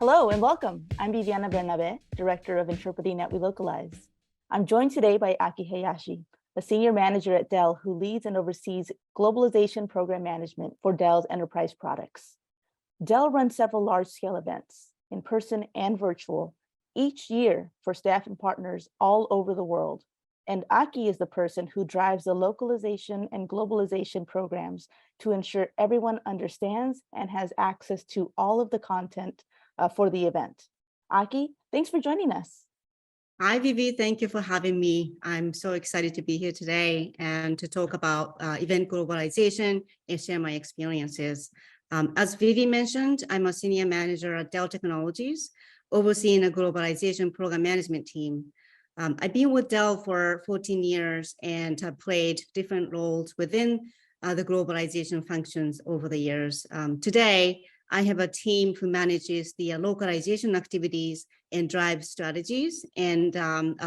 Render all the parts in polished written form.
Hello and welcome. I'm Viviana Bernabe, Director of Interpreting at WeLocalize. I'm joined today by Aki Hayashi, a Senior Manager at Dell who leads and oversees Globalization Program Management for Dell's enterprise products. Dell runs several large-scale events, in person and virtual, each year for staff and partners all over the world. And Aki is the person who drives the localization and globalization programs to ensure everyone understands and has access to all of the content for the event. Aki, thanks for joining us. Hi, Vivi. Thank you for having me. I'm so excited to be here today and to talk about event globalization and share my experiences. As Vivi mentioned, I'm a senior manager at Dell Technologies, overseeing a globalization program management team. I've been with Dell for 14 years and have played different roles within the globalization functions over the years. Today, I have a team who manages the localization activities and drive strategies, and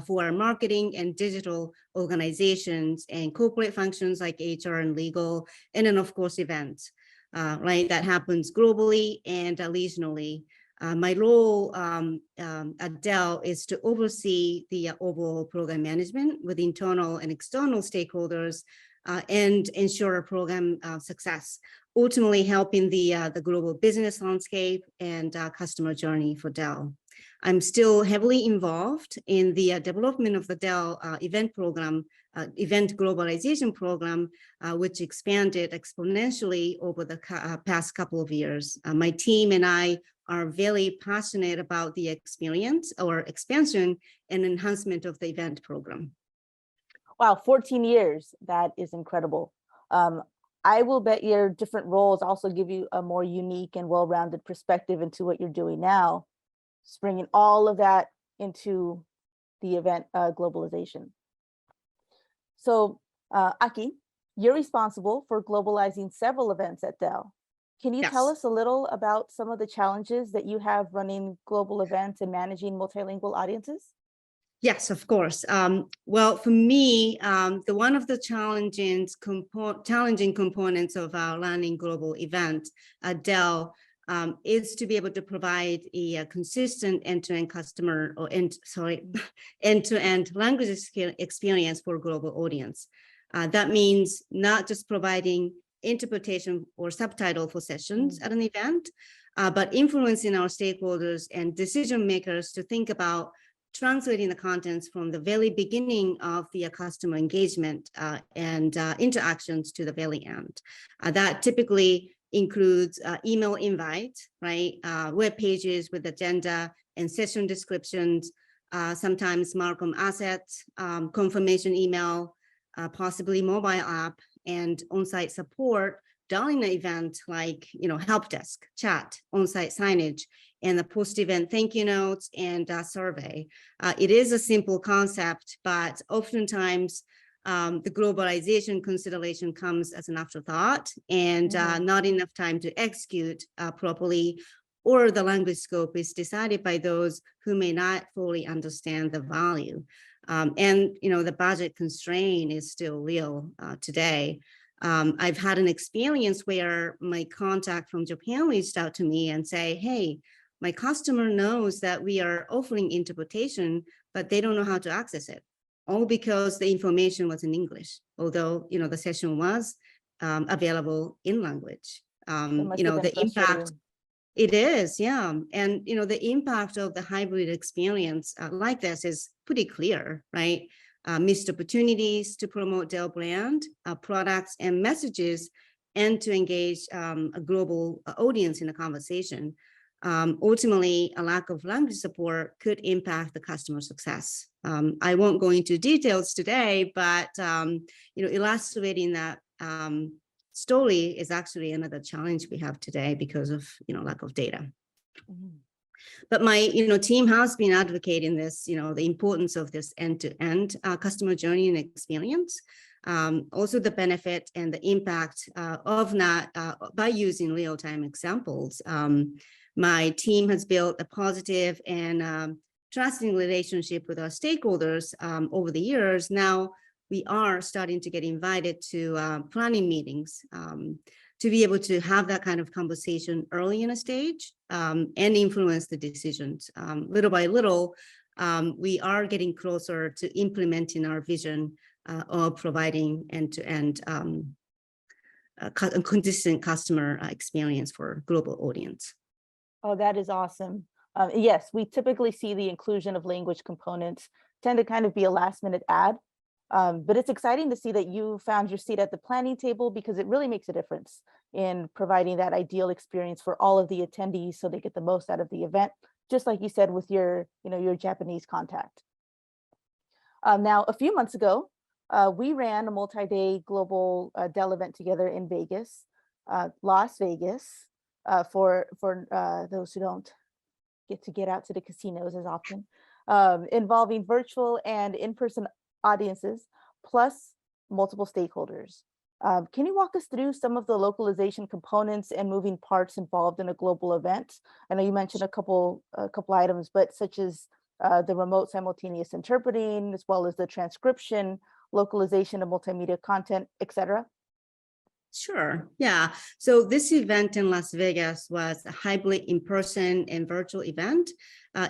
for our marketing and digital organizations and corporate functions like HR and legal, and then of course events, right? That happens globally and regionally. My role at Dell is to oversee the overall program management with internal and external stakeholders and ensure program success, ultimately helping the global business landscape and customer journey for Dell. I'm still heavily involved in the development of the Dell event program, event globalization program, which expanded exponentially over the past couple of years. My team and I are very passionate about the experience or expansion and enhancement of the event program. Wow, 14 years, that is incredible. I will bet your different roles also give you a more unique and well-rounded perspective into what you're doing now, bringing all of that into the event globalization. So Aki, you're responsible for globalizing several events at Dell. Can you tell us a little about some of the challenges that you have running global events and managing multilingual audiences? Yes, of course. Well, for me, one of the challenging components of our running global event at Dell is to be able to provide a consistent end-to-end customer or end-to-end language experience for global audience. That means not just providing interpretation or subtitle for sessions at an event, but influencing our stakeholders and decision makers to think about translating the contents from the very beginning of the customer engagement and interactions to the very end. That typically includes email invite, right? Web pages with agenda and session descriptions, sometimes Marcom assets, confirmation email, possibly mobile app, and on-site support during the event, like help desk, chat, on-site signage, and the post-event thank you notes and survey. It is a simple concept, but oftentimes the globalization consideration comes as an afterthought and not enough time to execute properly, or the language scope is decided by those who may not fully understand the value. And the budget constraint is still real today. I've had an experience where my contact from Japan reached out to me and say, hey, my customer knows that we are offering interpretation, but they don't know how to access it, all because the information was in English, although the session was available in language. The impact, it is, yeah. And the impact of the hybrid experience like this is pretty clear, right? Missed opportunities to promote Dell brand, products and messages, and to engage a global audience in a conversation. Ultimately, a lack of language support could impact the customer success. I won't go into details today, but illustrating that story is actually another challenge we have today because of lack of data. But my team has been advocating this, the importance of this end-to-end customer journey and experience. Also the benefit and the impact of not by using real-time examples. My team has built a positive and trusting relationship with our stakeholders over the years. Now we are starting to get invited to planning meetings to be able to have that kind of conversation early in a stage and influence the decisions. Little by little, we are getting closer to implementing our vision of providing end-to-end consistent customer experience for global audience. Oh, that is awesome. Yes, we typically see the inclusion of language components tend to kind of be a last minute add. But it's exciting to see that you found your seat at the planning table, because it really makes a difference in providing that ideal experience for all of the attendees so they get the most out of the event, just like you said with your, your Japanese contact. Now, a few months ago, we ran a multi-day global Dell event together in Vegas, Las Vegas, for those who don't get out to the casinos as often, involving virtual and in-person audiences, plus multiple stakeholders. Can you walk us through some of the localization components and moving parts involved in a global event? I know you mentioned a couple items, but such as the remote simultaneous interpreting, as well as the transcription, localization of multimedia content, etc. Sure. Yeah. So this event in Las Vegas was a hybrid in-person and virtual event.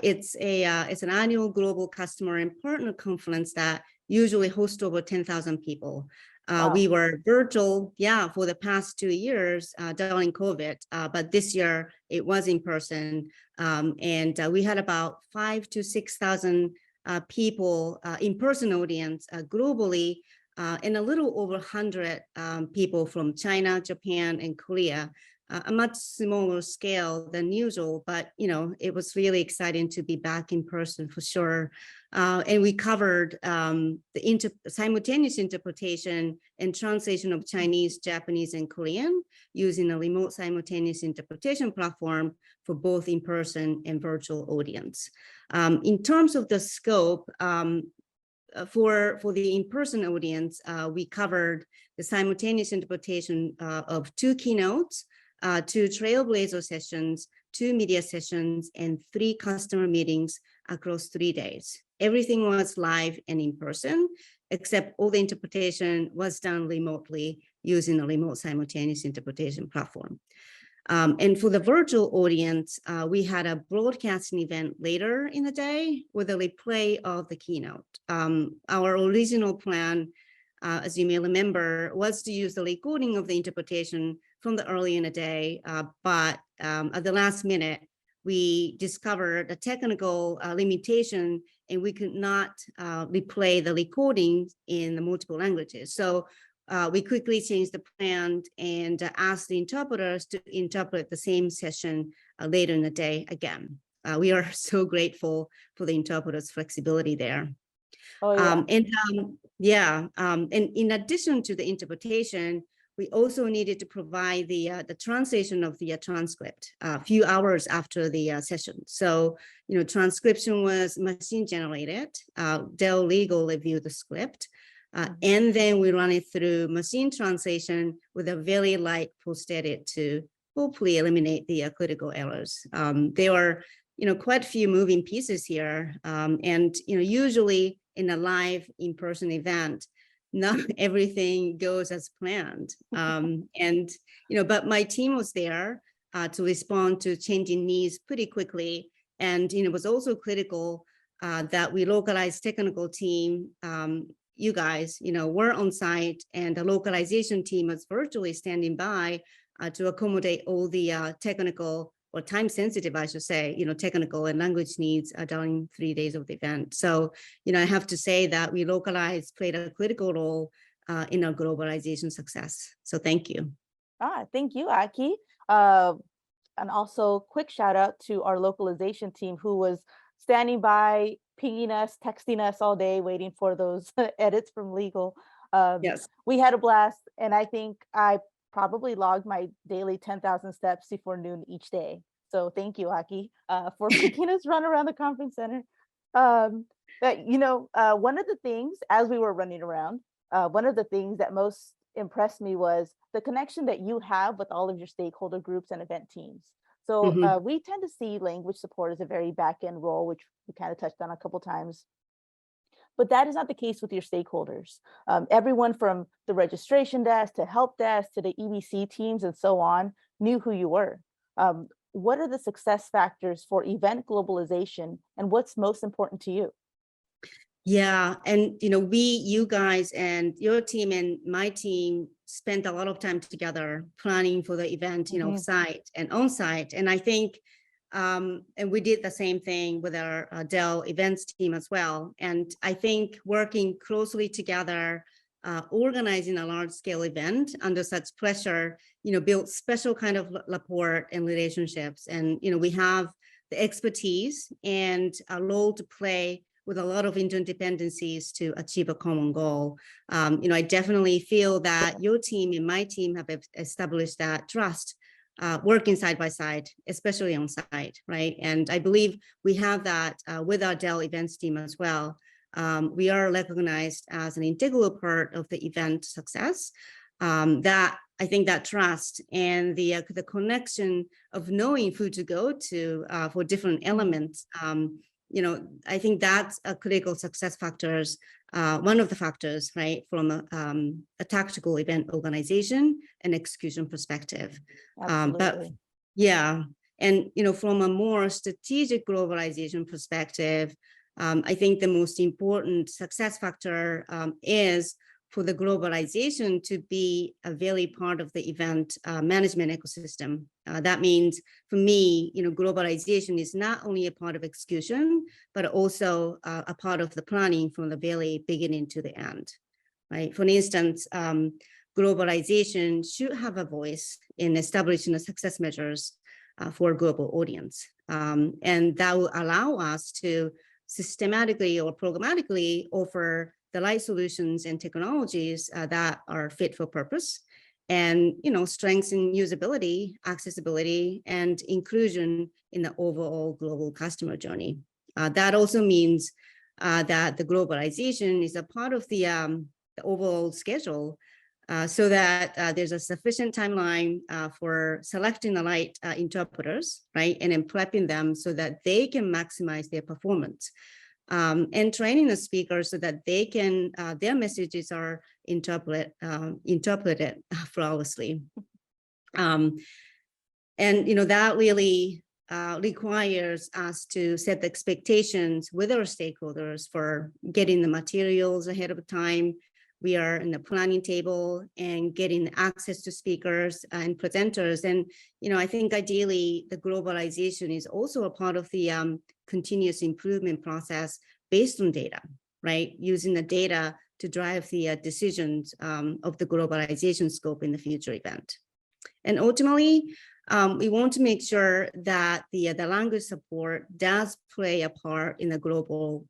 It's an annual global customer and partner conference that usually hosts over 10,000 people. Wow. We were virtual, for the past 2 years during COVID, but this year it was in person, and we had about 5,000 to 6,000 people in-person audience globally. And a little over 100 people from China, Japan, and Korea, a much smaller scale than usual, but it was really exciting to be back in person for sure. And we covered the simultaneous interpretation and translation of Chinese, Japanese, and Korean using a remote simultaneous interpretation platform for both in-person and virtual audience. In terms of the scope, for the in-person audience, we covered the simultaneous interpretation of 2 keynotes, 2 Trailblazer sessions, 2 media sessions, and 3 customer meetings across 3 days. Everything was live and in person, except all the interpretation was done remotely using a remote simultaneous interpretation platform. And for the virtual audience, we had a broadcasting event later in the day with a replay of the keynote. Our original plan, as you may remember, was to use the recording of the interpretation from the early in the day, but at the last minute, we discovered a technical limitation and we could not replay the recording in the multiple languages. So we quickly changed the plan and asked the interpreters to interpret the same session later in the day again. We are so grateful for the interpreters' flexibility there. Oh, yeah. And in addition to the interpretation, we also needed to provide the translation of the transcript a few hours after the session. So, transcription was machine generated. Dell Legal reviewed the script. And then we run it through machine translation with a very light post-edit to hopefully eliminate the critical errors. There are, quite a few moving pieces here. And, usually in a live in-person event, not everything goes as planned. But my team was there to respond to changing needs pretty quickly. And, it was also critical that we localized technical team. You guys, were on site, and the localization team was virtually standing by to accommodate all the technical or time sensitive, I should say, technical and language needs during 3 days of the event. So, I have to say that we localized played a critical role in our globalization success. So thank you. Thank you, Aki. And also quick shout out to our localization team who was standing by, pinging us, texting us all day, waiting for those edits from legal. Yes. We had a blast, and I think I probably logged my daily 10,000 steps before noon each day. So thank you, Aki, for making us run around the conference center. One of the things as we were running around, one of the things that most impressed me was the connection that you have with all of your stakeholder groups and event teams. So we tend to see language support as a very back-end role, which we kind of touched on a couple times. But that is not the case with your stakeholders. Everyone from the registration desk to help desk to the EBC teams and so on knew who you were. What are the success factors for event globalization, and what's most important to you? Yeah, and you guys and your team and my team spent a lot of time together planning for the event, site and on site. And I think, and we did the same thing with our Dell events team as well. And I think working closely together, organizing a large scale event under such pressure, built special kind of rapport and relationships. And, we have the expertise and a role to play with a lot of interdependencies to achieve a common goal. I definitely feel that your team and my team have established that trust, working side by side, especially on site, right? And I believe we have that with our Dell events team as well. We are recognized as an integral part of the event success. That I think that trust and the connection of knowing who to go to for different elements, I think that's a critical success factors, one of the factors, right, from a tactical event organization and execution perspective. But yeah, and from a more strategic globalization perspective, I think the most important success factor is for the globalization to be a very part of the event management ecosystem. That means for me, globalization is not only a part of execution, but also a part of the planning from the very beginning to the end, right? For instance, globalization should have a voice in establishing the success measures for a global audience. And that will allow us to systematically or programmatically offer the right solutions and technologies that are fit for purpose, and strengthen usability, accessibility, and inclusion in the overall global customer journey. That also means that the globalization is a part of the overall schedule, so that there's a sufficient timeline for selecting the right interpreters, right, and then prepping them so that they can maximize their performance. And training the speakers so that they can, their messages are interpreted flawlessly. And, that really requires us to set the expectations with our stakeholders for getting the materials ahead of time. We are in the planning table and getting access to speakers and presenters. And, I think ideally the globalization is also a part of the continuous improvement process based on data, right? Using the data to drive the decisions of the globalization scope in the future event. And ultimately, we want to make sure that the language support does play a part in the global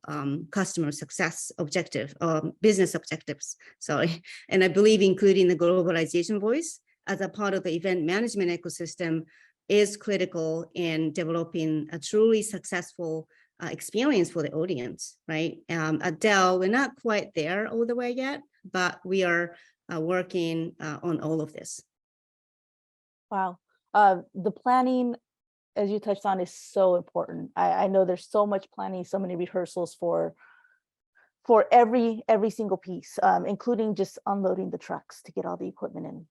customer success objective, business objectives, sorry. And I believe including the globalization voice as a part of the event management ecosystem is critical in developing a truly successful experience for the audience, right? At Dell, we're not quite there all the way yet, but we are working on all of this. Wow. The planning, as you touched on, is so important. I know there's so much planning, so many rehearsals for every single piece, including just unloading the trucks to get all the equipment in.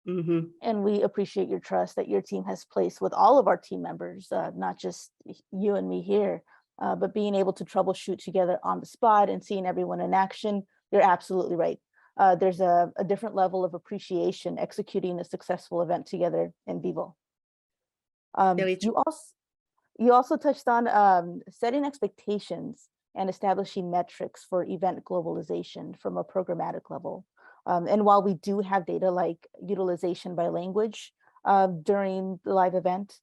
Mm-hmm. And we appreciate your trust that your team has placed with all of our team members, not just you and me here, but being able to troubleshoot together on the spot and seeing everyone in action. You're absolutely right. There's a different level of appreciation executing a successful event together in vivo. You also touched on setting expectations and establishing metrics for event globalization from a programmatic level. And while we do have data like utilization by language during the live event,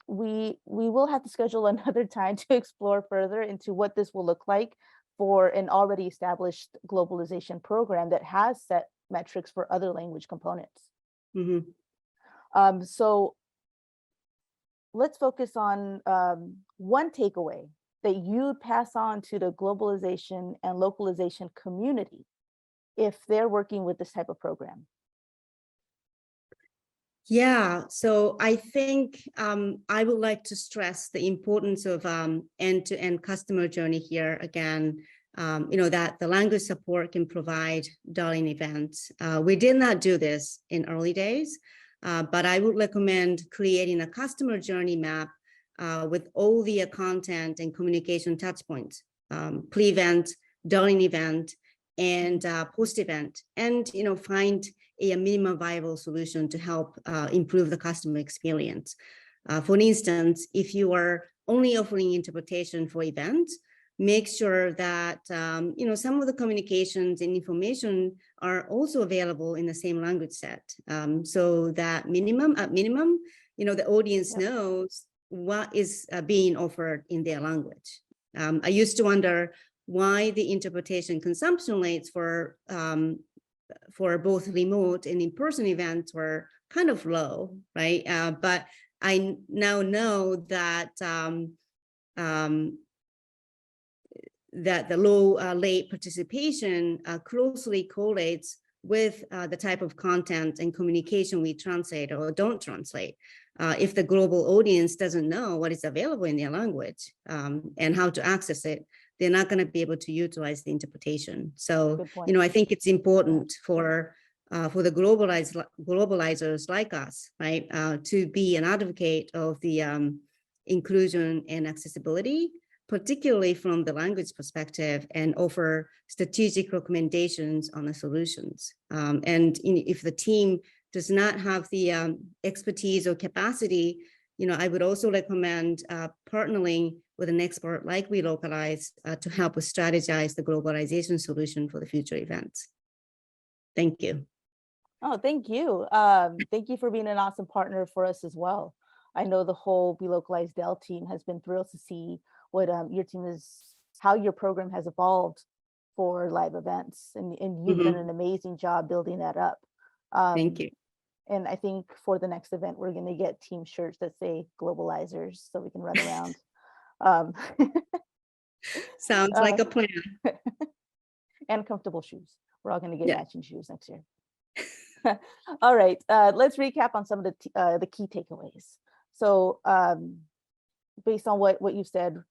we will have to schedule another time to explore further into what this will look like for an already established globalization program that has set metrics for other language components. Mm-hmm. So let's focus on one takeaway that you pass on to the globalization and localization community if they're working with this type of program. Yeah, so I think I would like to stress the importance of end-to-end customer journey here again. That the language support can provide Darling events. We did not do this in early days, but I would recommend creating a customer journey map with all the content and communication touchpoints, pre-event, during event, and post-event, and find a minimum viable solution to help improve the customer experience. For instance, if you are only offering interpretation for events, make sure that some of the communications and information are also available in the same language set, so that at minimum, the audience knows what is being offered in their language. I used to wonder why the interpretation consumption rates for both remote and in-person events were kind of low, right? But I now know that that the low late participation closely correlates with the type of content and communication we translate or don't translate. If the global audience doesn't know what is available in their language and how to access it, they're not going to be able to utilize the interpretation. So, I think it's important for the globalizers like us, right, to be an advocate of the inclusion and accessibility, particularly from the language perspective, and offer strategic recommendations on the solutions. And if the team does not have the expertise or capacity, I would also recommend partnering with an expert like WeLocalize to help us strategize the globalization solution for the future events. Thank you. Oh, thank you. Thank you for being an awesome partner for us as well. I know the whole WeLocalize Dell team has been thrilled to see what your team how your program has evolved for live events, and you've done an amazing job building that up. Thank you. And I think for the next event, we're going to get team shirts that say globalizers so we can run around. Sounds like a plan. And comfortable shoes. We're all going to get matching shoes next year. All right, let's recap on some of the key takeaways. So based on what you said,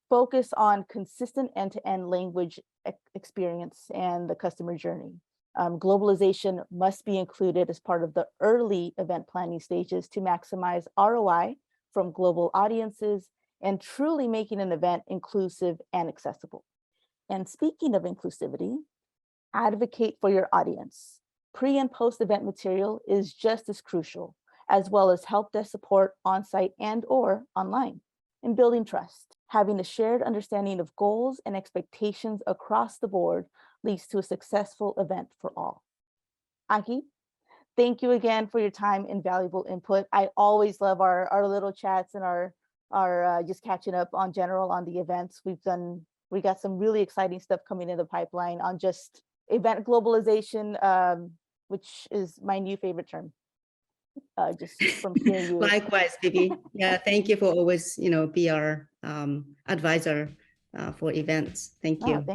focus on consistent end-to-end language experience and the customer journey. Globalization must be included as part of the early event planning stages to maximize ROI from global audiences and truly making an event inclusive and accessible. And speaking of inclusivity, advocate for your audience. Pre and post event material is just as crucial, as well as help desk support on-site and/or online. In building trust, having a shared understanding of goals and expectations across the board leads to a successful event for all. Aki, thank you again for your time and valuable input. I always love our little chats and our just catching up on general on the events. We got some really exciting stuff coming in the pipeline on just event globalization, which is my new favorite term. Just from hearing you. Likewise, Phoebe. Yeah, thank you for always, be our advisor for events. Thank you.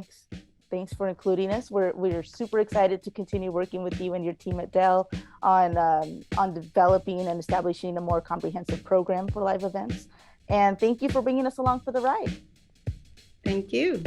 Thanks for including us. We're super excited to continue working with you and your team at Dell on developing and establishing a more comprehensive program for live events. And thank you for bringing us along for the ride. Thank you.